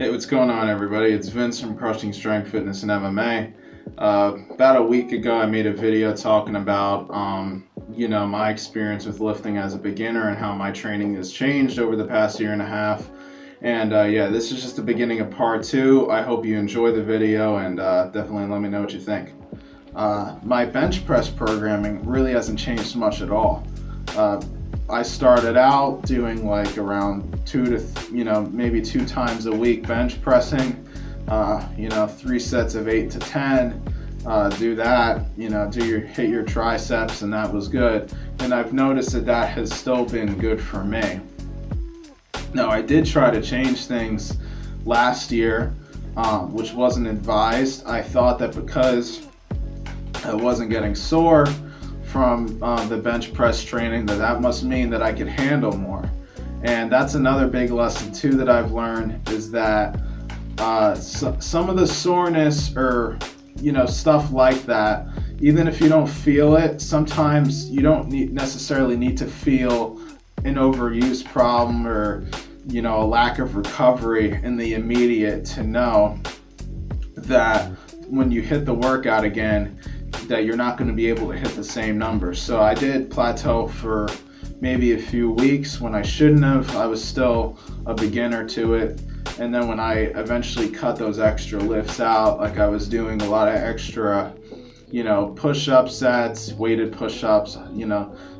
Hey, what's going on, everybody? It's Vince from Crushing Strength Fitness and MMA. About a week ago, I made a video talking about, my experience with lifting as a beginner and how my training has changed over the past year and a half. And this is just the beginning of part two. I hope you enjoy the video and definitely let me know what you think. My bench press programming really hasn't changed much at all. I started out doing like around maybe two times a week bench pressing, 3 sets of 8 to 10, do that, hit your triceps, and that was good. And I've noticed that has still been good for me. Now, I did try to change things last year, which wasn't advised. I thought that because I wasn't getting sore from the bench press training, that must mean that I could handle more. And that's another big lesson too that I've learned, is that some of the soreness or stuff like that, even if you don't feel it, sometimes you don't necessarily need to feel an overuse problem or a lack of recovery in the immediate to know that when you hit the workout again, that you're not going to be able to hit the same numbers. So I did plateau for maybe a few weeks when I shouldn't have. I was still a beginner to it. And then when I eventually cut those extra lifts out, like I was doing a lot of extra, push-up sets, weighted push-ups,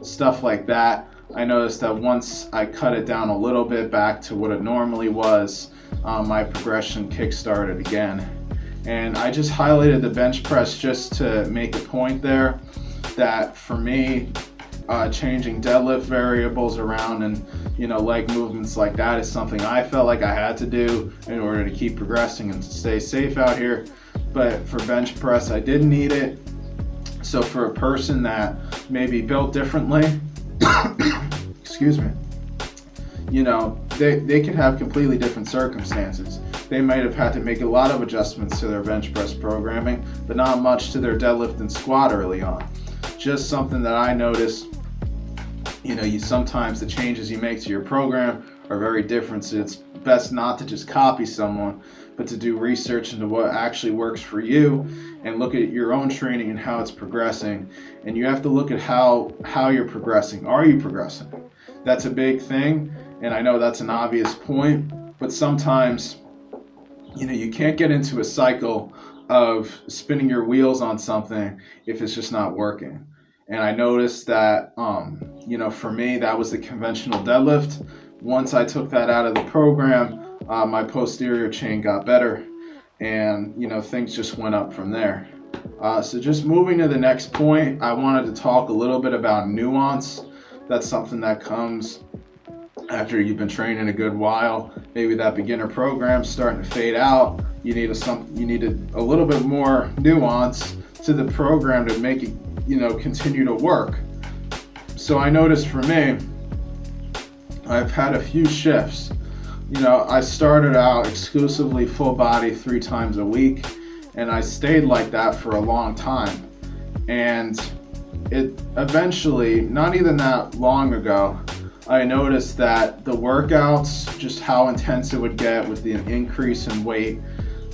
stuff like that, I noticed that once I cut it down a little bit back to what it normally was, my progression kick-started again. And I just highlighted the bench press just to make a point there that for me, changing deadlift variables around and leg movements like that is something I felt like I had to do in order to keep progressing and stay safe out here. But for bench press, I didn't need it. So for a person that may be built differently, excuse me, they can have completely different circumstances. They might have had to make a lot of adjustments to their bench press programming, but not much to their deadlift and squat early on. Just something that I noticed, sometimes the changes you make to your program are very different, so it's best not to just copy someone, but to do research into what actually works for you and look at your own training and how it's progressing. And you have to look at how you're progressing. Are you progressing? That's a big thing, and I know that's an obvious point, but sometimes you can't get into a cycle of spinning your wheels on something if it's just not working. And I noticed that, for me, that was the conventional deadlift. Once I took that out of the program, my posterior chain got better, and things just went up from there. So just moving to the next point, I wanted to talk a little bit about nuance. That's something that comes after you've been training a good while. Maybe that beginner program's starting to fade out. You need a little bit more nuance to the program to make it continue to work. So I noticed for me, I've had a few shifts. I started out exclusively full body 3 times a week, and I stayed like that for a long time. And it eventually, not even that long ago, I noticed that the workouts, just how intense it would get with the increase in weight,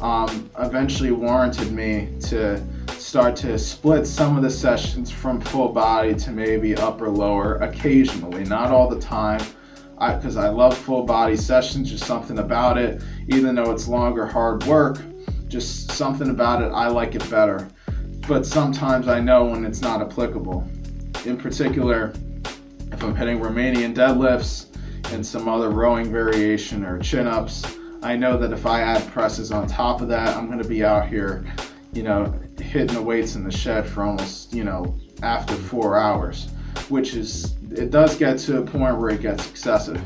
eventually warranted me to start to split some of the sessions from full body to maybe upper lower occasionally, not all the time, because I love full body sessions, just something about it, even though it's longer hard work, just something about it, I like it better. But sometimes I know when it's not applicable. In particular, if I'm hitting Romanian deadlifts and some other rowing variation or chin-ups, I know that if I add presses on top of that, I'm going to be out here, hitting the weights in the shed for almost, after 4 hours, it does get to a point where it gets excessive.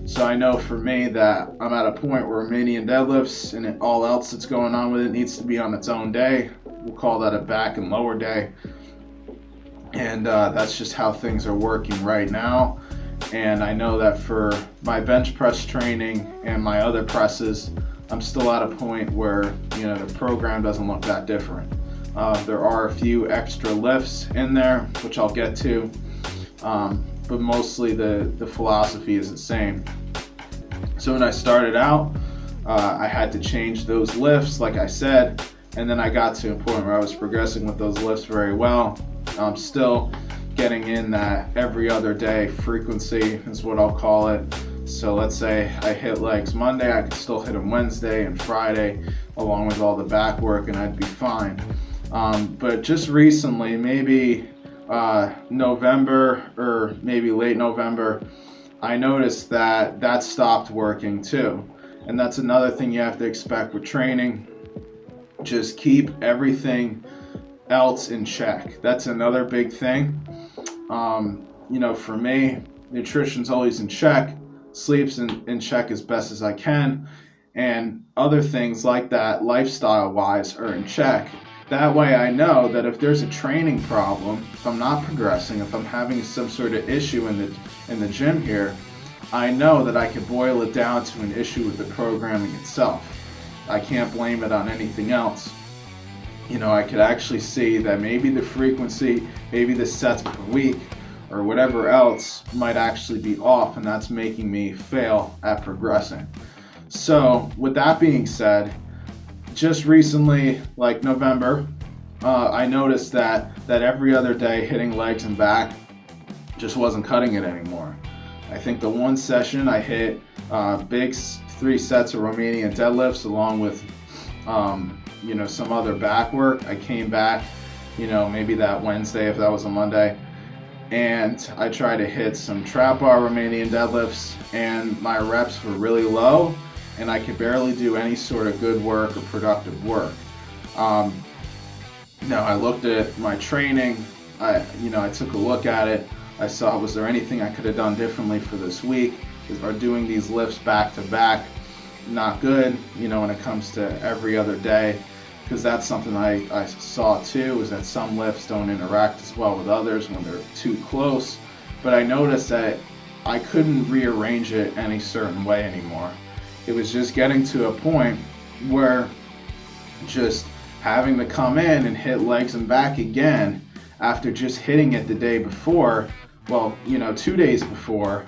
So I know for me that I'm at a point where Romanian deadlifts and all else that's going on with it needs to be on its own day. We'll call that a back and lower day. And that's just how things are working right now. And I know that for my bench press training and my other presses, I'm still at a point where the program doesn't look that different. There are a few extra lifts in there, which I'll get to, but mostly the philosophy is the same. So when I started out, I had to change those lifts, like I said, and then I got to a point where I was progressing with those lifts very well. I'm still getting in that every other day frequency is what I'll call it. So let's say I hit legs Monday, I could still hit them Wednesday and Friday along with all the back work, and I'd be fine. But just recently, maybe November or maybe late November, I noticed that that stopped working too. And that's another thing you have to expect with training. Just keep everything else in check. That's another big thing. For me, nutrition's always in check, sleep's in check as best as I can, and other things like that, lifestyle wise, are in check. That way I know that if there's a training problem, if I'm not progressing, if I'm having some sort of issue in the gym here, I know that I can boil it down to an issue with the programming itself. I can't blame it on anything else. I could actually see that maybe the frequency, maybe the sets per week, or whatever else might actually be off, and that's making me fail at progressing. So with that being said, just recently, like November, I noticed that every other day hitting legs and back just wasn't cutting it anymore. I think the one session I hit big 3 sets of Romanian deadlifts along with some other back work. I came back, maybe that Wednesday if that was a Monday, and I tried to hit some trap bar Romanian deadlifts, and my reps were really low, and I could barely do any sort of good work or productive work. I looked at my training. I took a look at it. I saw, was there anything I could have done differently for this week? Are doing these lifts back to back not good, when it comes to every other day? Because that's something I saw too, is that some lifts don't interact as well with others when they're too close. But I noticed that I couldn't rearrange it any certain way anymore. It was just getting to a point where just having to come in and hit legs and back again after just hitting it the day before, 2 days before,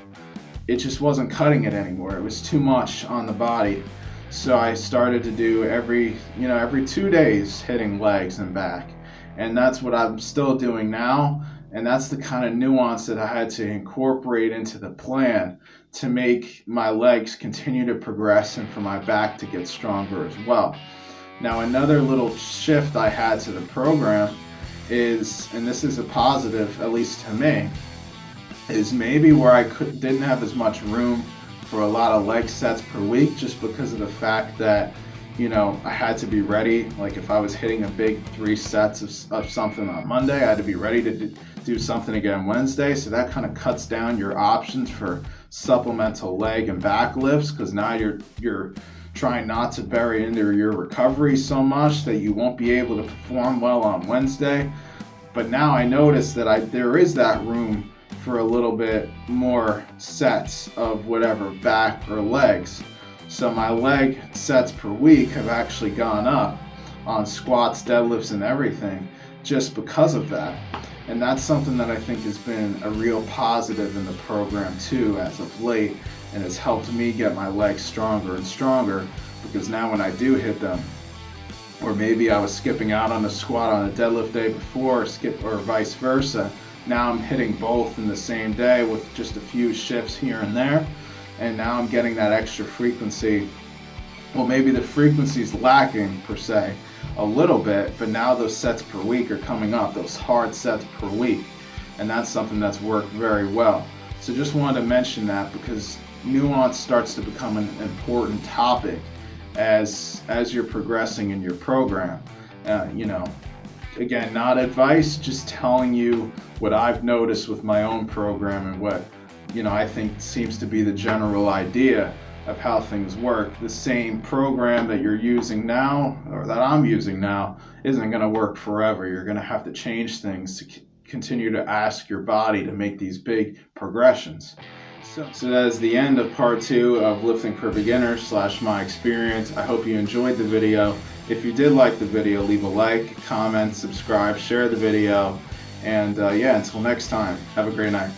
it just wasn't cutting it anymore. It was too much on the body. So I started to do every 2 days hitting legs and back. And that's what I'm still doing now. And that's the kind of nuance that I had to incorporate into the plan to make my legs continue to progress and for my back to get stronger as well. Now, another little shift I had to the program is, and this is a positive, at least to me, is maybe where I didn't have as much room for a lot of leg sets per week, just because of the fact that I had to be ready. Like if I was hitting a big 3 sets of something on Monday, I had to be ready to do something again Wednesday. So that kind of cuts down your options for supplemental leg and back lifts, because now you're trying not to bury into your recovery so much that you won't be able to perform well on Wednesday. But now I notice that there is that room for a little bit more sets of whatever, back or legs. So my leg sets per week have actually gone up on squats, deadlifts, and everything just because of that. And that's something that I think has been a real positive in the program too as of late, and it's helped me get my legs stronger and stronger, because now when I do hit them, or maybe I was skipping out on a squat on a deadlift day before, or vice versa, now I'm hitting both in the same day with just a few shifts here and there, and now I'm getting that extra frequency. Well, maybe the frequency's lacking per se a little bit, but now those sets per week are coming up, those hard sets per week, and that's something that's worked very well. So just wanted to mention that, because nuance starts to become an important topic as you're progressing in your program. Again, not advice, just telling you what I've noticed with my own program and what I think seems to be the general idea of how things work. The same program that you're using now, or that I'm using now, isn't going to work forever. You're going to have to change things to continue to ask your body to make these big progressions. So that is the end of part 2 of Lifting for Beginners / my experience. I hope you enjoyed the video. If you did like the video, leave a like, comment, subscribe, share the video, and until next time, have a great night.